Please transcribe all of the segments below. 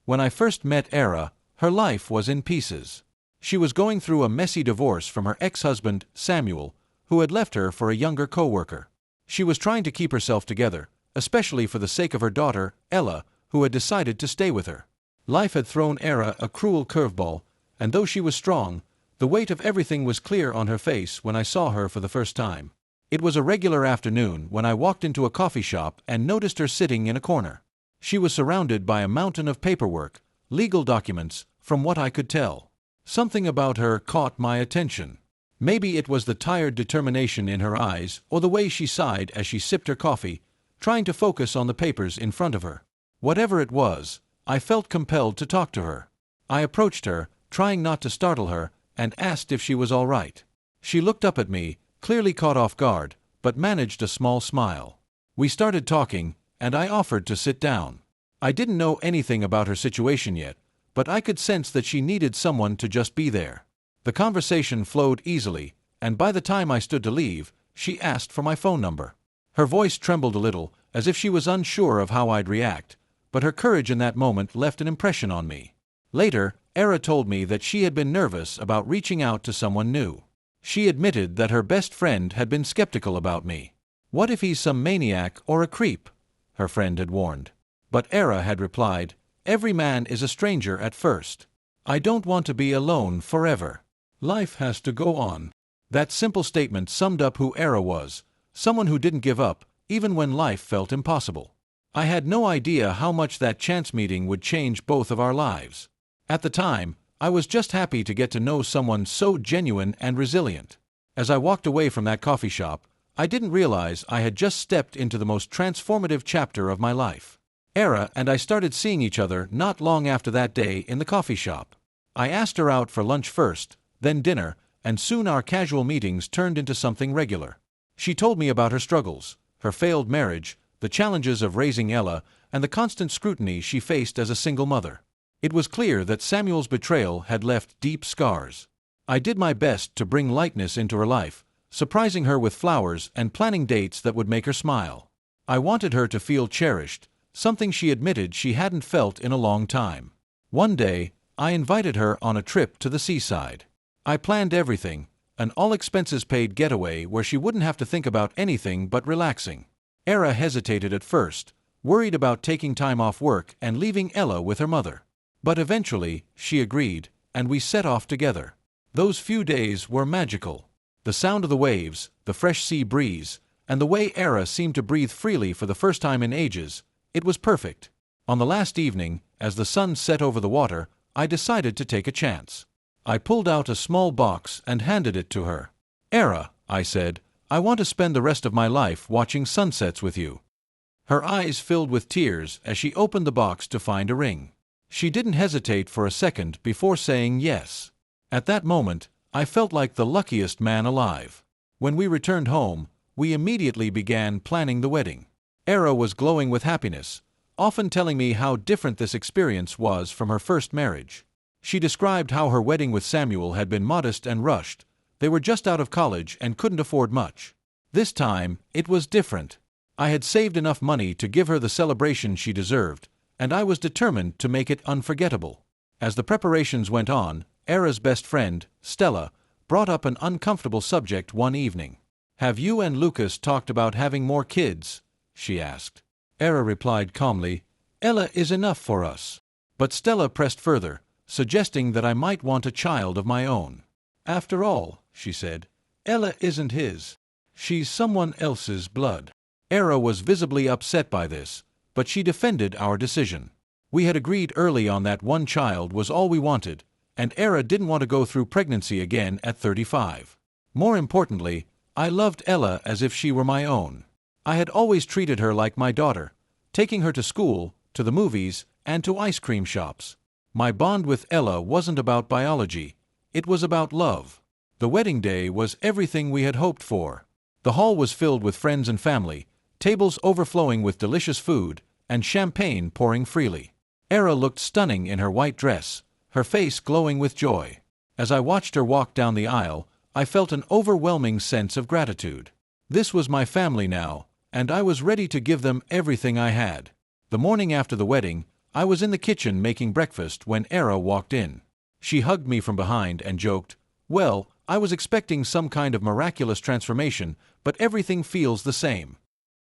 When I first met Era, her life was in pieces. She was going through a messy divorce from her ex-husband, Samuel, who had left her for a younger co-worker. She was trying to keep herself together, especially for the sake of her daughter, Ella, who had decided to stay with her. Life had thrown Era a cruel curveball, and though she was strong, the weight of everything was clear on her face when I saw her for the first time. It was a regular afternoon when I walked into a coffee shop and noticed her sitting in a corner. She was surrounded by a mountain of paperwork, legal documents, from what I could tell. Something about her caught my attention. Maybe it was the tired determination in her eyes or the way she sighed as she sipped her coffee, trying to focus on the papers in front of her. Whatever it was, I felt compelled to talk to her. I approached her, trying not to startle her, and asked if she was all right. She looked up at me, clearly caught off guard, but managed a small smile. We started talking, and I offered to sit down. I didn't know anything about her situation yet, but I could sense that she needed someone to just be there. The conversation flowed easily, and by the time I stood to leave, she asked for my phone number. Her voice trembled a little, as if she was unsure of how I'd react, but her courage in that moment left an impression on me. Later, Era told me that she had been nervous about reaching out to someone new. She admitted that her best friend had been skeptical about me. "What if he's some maniac or a creep?" her friend had warned. But Era had replied, "Every man is a stranger at first. I don't want to be alone forever. Life has to go on." That simple statement summed up who Era was, someone who didn't give up, even when life felt impossible. I had no idea how much that chance meeting would change both of our lives. At the time, I was just happy to get to know someone so genuine and resilient. As I walked away from that coffee shop, I didn't realize I had just stepped into the most transformative chapter of my life. Era and I started seeing each other not long after that day in the coffee shop. I asked her out for lunch first, then dinner, and soon our casual meetings turned into something regular. She told me about her struggles, her failed marriage, the challenges of raising Ella, and the constant scrutiny she faced as a single mother. It was clear that Samuel's betrayal had left deep scars. I did my best to bring lightness into her life, surprising her with flowers and planning dates that would make her smile. I wanted her to feel cherished, something she admitted she hadn't felt in a long time. One day, I invited her on a trip to the seaside. I planned everything, an all-expenses-paid getaway where she wouldn't have to think about anything but relaxing. Era hesitated at first, worried about taking time off work and leaving Ella with her mother. But eventually, she agreed, and we set off together. Those few days were magical. The sound of the waves, the fresh sea breeze, and the way Era seemed to breathe freely for the first time in ages, it was perfect. On the last evening, as the sun set over the water, I decided to take a chance. I pulled out a small box and handed it to her. "Era," I said, "I want to spend the rest of my life watching sunsets with you." Her eyes filled with tears as she opened the box to find a ring. She didn't hesitate for a second before saying yes. At that moment, I felt like the luckiest man alive. When we returned home, we immediately began planning the wedding. Era was glowing with happiness, often telling me how different this experience was from her first marriage. She described how her wedding with Samuel had been modest and rushed. They were just out of college and couldn't afford much. This time, it was different. I had saved enough money to give her the celebration she deserved, and I was determined to make it unforgettable. As the preparations went on, Era's best friend, Stella, brought up an uncomfortable subject one evening. "Have you and Lucas talked about having more kids?" she asked. Era replied calmly, "Ella is enough for us." But Stella pressed further, suggesting that I might want a child of my own. "After all," she said, "Ella isn't his. She's someone else's blood." Era was visibly upset by this, but she defended our decision. We had agreed early on that one child was all we wanted, and Era didn't want to go through pregnancy again at 35. More importantly, I loved Ella as if she were my own. I had always treated her like my daughter, taking her to school, to the movies, and to ice cream shops. My bond with Ella wasn't about biology, it was about love. The wedding day was everything we had hoped for. The hall was filled with friends and family, tables overflowing with delicious food, and champagne pouring freely. Era looked stunning in her white dress, her face glowing with joy. As I watched her walk down the aisle, I felt an overwhelming sense of gratitude. This was my family now, and I was ready to give them everything I had. The morning after the wedding, I was in the kitchen making breakfast when Era walked in. She hugged me from behind and joked, "Well, I was expecting some kind of miraculous transformation, but everything feels the same."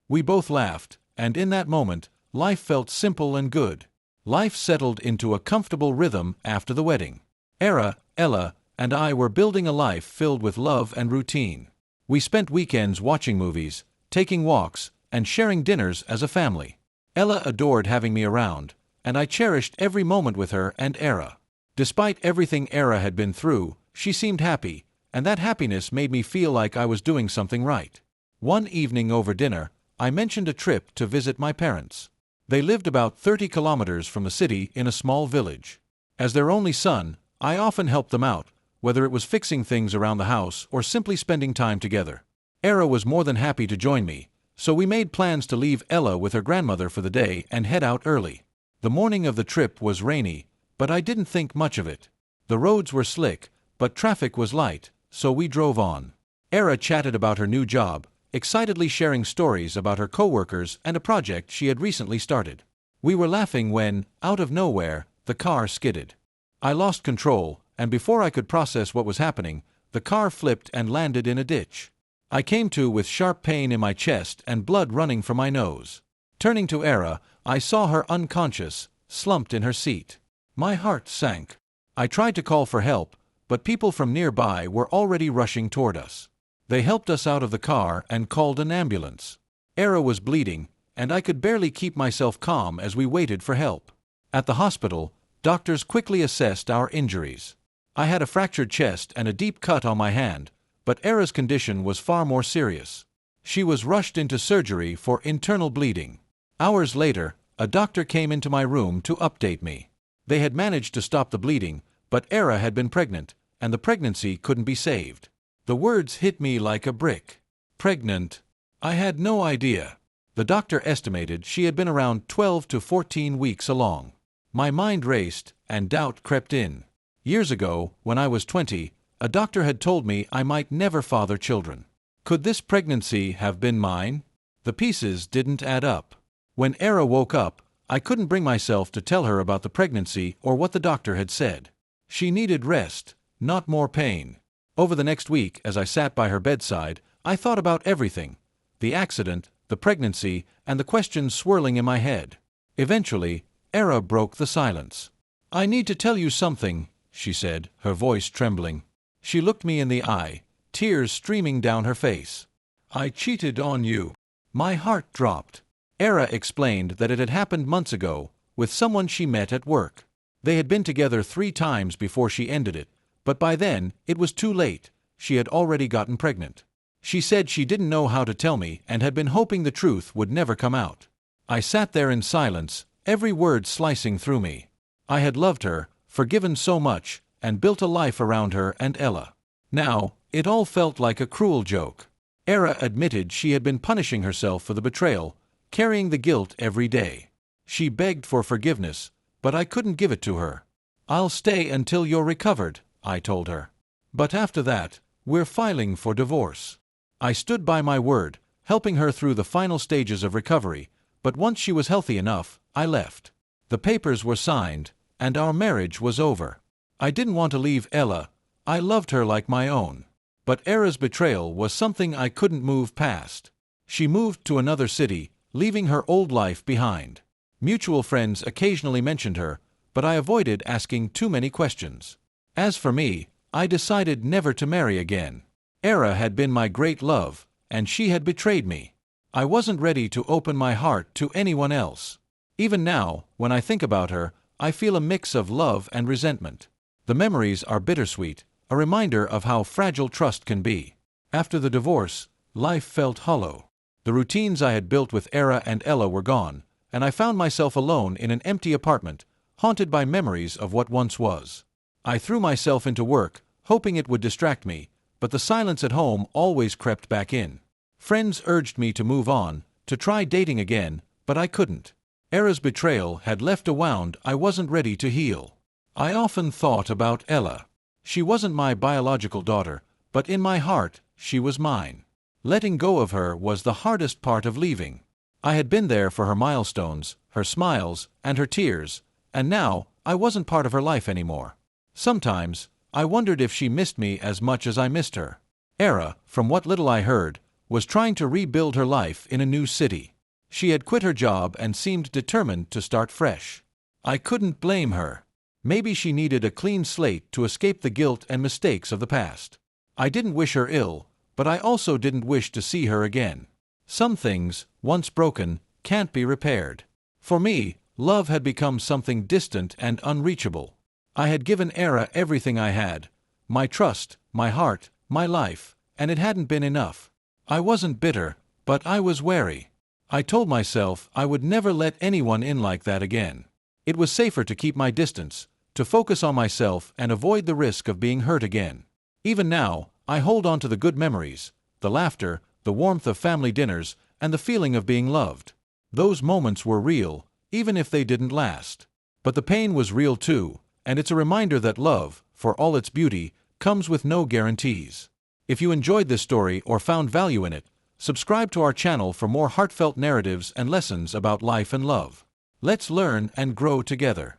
We both laughed, and in that moment, life felt simple and good. Life settled into a comfortable rhythm after the wedding. Era, Ella, and I were building a life filled with love and routine. We spent weekends watching movies, taking walks, and sharing dinners as a family. Ella adored having me around, and I cherished every moment with her and Era. Despite everything Era had been through, she seemed happy, and that happiness made me feel like I was doing something right. One evening over dinner, I mentioned a trip to visit my parents. They lived about 30 kilometers from the city in a small village. As their only son, I often helped them out, whether it was fixing things around the house or simply spending time together. Era was more than happy to join me, so we made plans to leave Ella with her grandmother for the day and head out early. The morning of the trip was rainy, but I didn't think much of it. The roads were slick, but traffic was light, so we drove on. Era chatted about her new job, excitedly sharing stories about her coworkers and a project she had recently started. We were laughing when, out of nowhere, the car skidded. I lost control, and before I could process what was happening, the car flipped and landed in a ditch. I came to with sharp pain in my chest and blood running from my nose. Turning to Era, I saw her unconscious, slumped in her seat. My heart sank. I tried to call for help, but people from nearby were already rushing toward us. They helped us out of the car and called an ambulance. Era was bleeding, and I could barely keep myself calm as we waited for help. At the hospital, doctors quickly assessed our injuries. I had a fractured chest and a deep cut on my hand, but Era's condition was far more serious. She was rushed into surgery for internal bleeding. Hours later, a doctor came into my room to update me. They had managed to stop the bleeding, but Era had been pregnant, and the pregnancy couldn't be saved. The words hit me like a brick. Pregnant? I had no idea. The doctor estimated she had been around 12 to 14 weeks along. My mind raced, and doubt crept in. Years ago, when I was 20, a doctor had told me I might never father children. Could this pregnancy have been mine? The pieces didn't add up. When Era woke up, I couldn't bring myself to tell her about the pregnancy or what the doctor had said. She needed rest, not more pain. Over the next week, as I sat by her bedside, I thought about everything: the accident, the pregnancy, and the questions swirling in my head. Eventually, Era broke the silence. "I need to tell you something," she said, her voice trembling. She looked me in the eye, tears streaming down her face. "I cheated on you." My heart dropped. Era explained that it had happened months ago, with someone she met at work. They had been together 3 times before she ended it, but by then, it was too late. She had already gotten pregnant. She said she didn't know how to tell me and had been hoping the truth would never come out. I sat there in silence, every word slicing through me. I had loved her, forgiven so much, and built a life around her and Ella. Now, it all felt like a cruel joke. Era admitted she had been punishing herself for the betrayal, carrying the guilt every day. She begged for forgiveness, but I couldn't give it to her. "I'll stay until you're recovered," I told her. "But after that, we're filing for divorce." I stood by my word, helping her through the final stages of recovery, but once she was healthy enough, I left. The papers were signed, and our marriage was over. I didn't want to leave Ella. I loved her like my own. But Era's betrayal was something I couldn't move past. She moved to another city, leaving her old life behind. Mutual friends occasionally mentioned her, but I avoided asking too many questions. As for me, I decided never to marry again. Era had been my great love, and she had betrayed me. I wasn't ready to open my heart to anyone else. Even now, when I think about her, I feel a mix of love and resentment. The memories are bittersweet, a reminder of how fragile trust can be. After the divorce, life felt hollow. The routines I had built with Era and Ella were gone, and I found myself alone in an empty apartment, haunted by memories of what once was. I threw myself into work, hoping it would distract me, but the silence at home always crept back in. Friends urged me to move on, to try dating again, but I couldn't. Era's betrayal had left a wound I wasn't ready to heal. I often thought about Ella. She wasn't my biological daughter, but in my heart, she was mine. Letting go of her was the hardest part of leaving. I had been there for her milestones, her smiles, and her tears, and now I wasn't part of her life anymore. Sometimes, I wondered if she missed me as much as I missed her. Era, from what little I heard, was trying to rebuild her life in a new city. She had quit her job and seemed determined to start fresh. I couldn't blame her. Maybe she needed a clean slate to escape the guilt and mistakes of the past. I didn't wish her ill, but I also didn't wish to see her again. Some things, once broken, can't be repaired. For me, love had become something distant and unreachable. I had given Era everything I had, my trust, my heart, my life, and it hadn't been enough. I wasn't bitter, but I was wary. I told myself I would never let anyone in like that again. It was safer to keep my distance, to focus on myself and avoid the risk of being hurt again. Even now, I hold on to the good memories, the laughter, the warmth of family dinners, and the feeling of being loved. Those moments were real, even if they didn't last. But the pain was real too, and it's a reminder that love, for all its beauty, comes with no guarantees. If you enjoyed this story or found value in it, subscribe to our channel for more heartfelt narratives and lessons about life and love. Let's learn and grow together.